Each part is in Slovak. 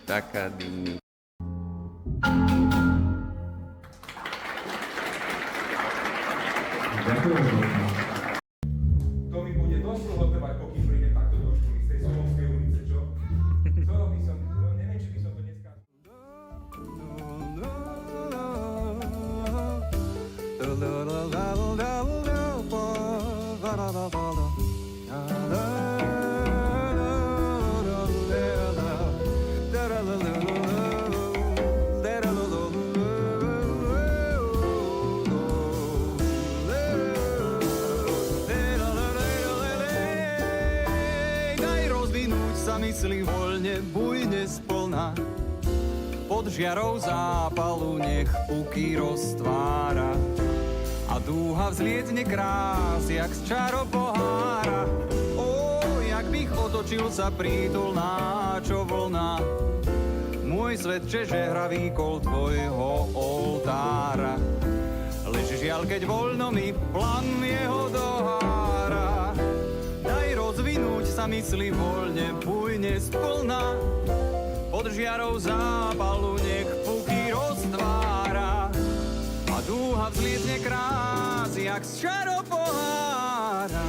taká dymný. To mi bude dosť dlho trvať, pokým príde takto do školy z tej Solovskej ulice, čo? To by som, neviem, či by som to dneska... Mysli voľne, bujne splná, pod žiarou zápalu nech puky roztvára a dúha vzlietne krás, jak z čaro pohára. Ó, jak bych otočil sa prítulná, čo vlna, môj svet čeže hravý kol tvojho oltára. Lež žiaľ, keď voľno mi plan jeho dohára, daj rozvinúť sa mysli voľne, bujne splná, pod žiarou zápalu nech puky roztvára a dúha vzlietne krás, jak z čaro pohára.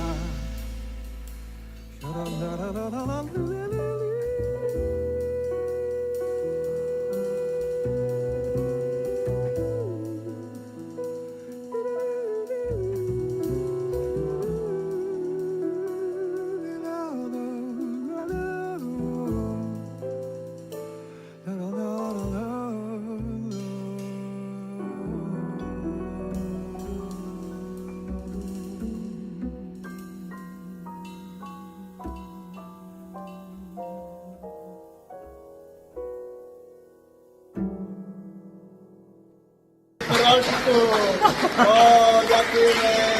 Ďakujeme.